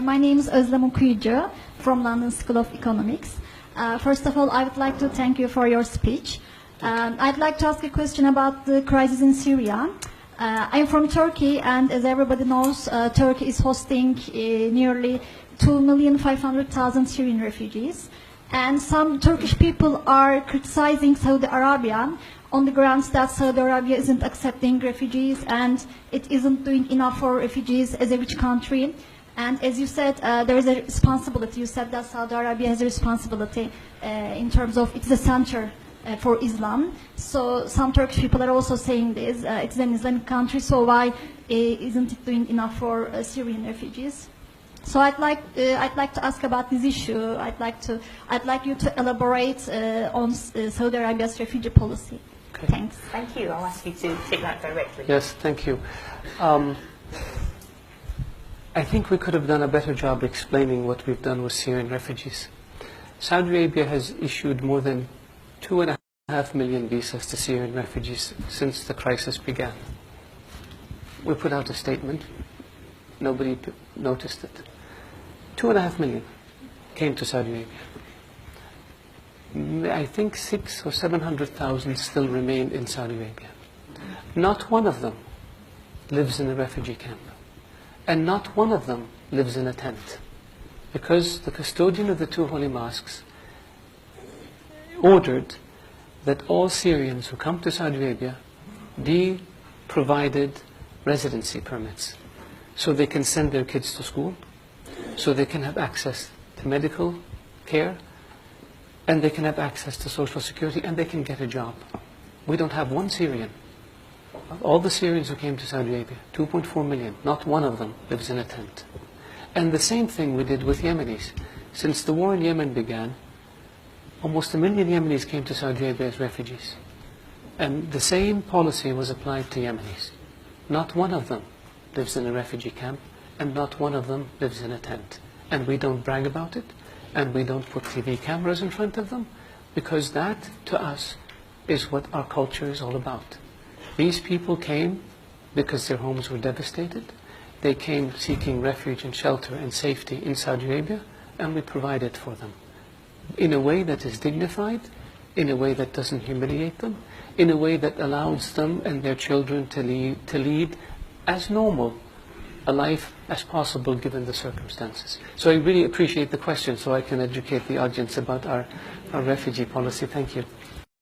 My name is Özlem Okuyucu from London School of Economics. First of all, I would like to thank you for your speech. I'd like to ask a question about the crisis in Syria. I'm from Turkey, and as everybody knows, Turkey is hosting nearly 2,500,000 Syrian refugees. And some Turkish people are criticizing Saudi Arabia on the grounds that Saudi Arabia isn't accepting refugees and it isn't doing enough for refugees as a rich country. And as you said, there is a responsibility. You said that Saudi Arabia has a responsibility in terms of it's the center for Islam. So some Turkish people are also saying this. It's an Islamic country, so why isn't it doing enough for Syrian refugees? So I'd like to ask about this issue. I'd like you to elaborate on Saudi Arabia's refugee policy. Okay. Thanks. Thank you. I'll ask you to take that directly. Yes, thank you. I think we could have done a better job explaining what we've done with Syrian refugees. Saudi Arabia has issued more than 2.5 million visas to Syrian refugees since the crisis began. We put out a statement. Nobody noticed it. 2.5 million came to Saudi Arabia. I think 600,000 or 700,000 still remain in Saudi Arabia. Not one of them lives in a refugee camp. And not one of them lives in a tent. Because the custodian of the two holy mosques ordered that all Syrians who come to Saudi Arabia be provided residency permits so they can send their kids to school, so they can have access to medical care, and they can have access to social security, and they can get a job. We don't have one Syrian. Of all the Syrians who came to Saudi Arabia, 2.4 million, not one of them lives in a tent. And the same thing we did with Yemenis. Since the war in Yemen began, almost 1 million Yemenis came to Saudi Arabia as refugees. And the same policy was applied to Yemenis. Not one of them lives in a refugee camp, and not one of them lives in a tent. And we don't brag about it, and we don't put TV cameras in front of them, because that, to us, is what our culture is all about. These people came because their homes were devastated. They came seeking refuge and shelter and safety in Saudi Arabia, and we provided for them in a way that is dignified, in a way that doesn't humiliate them, in a way that allows them and their children to lead as normal a life as possible given the circumstances. So I really appreciate the question, so I can educate the audience about our refugee policy. Thank you.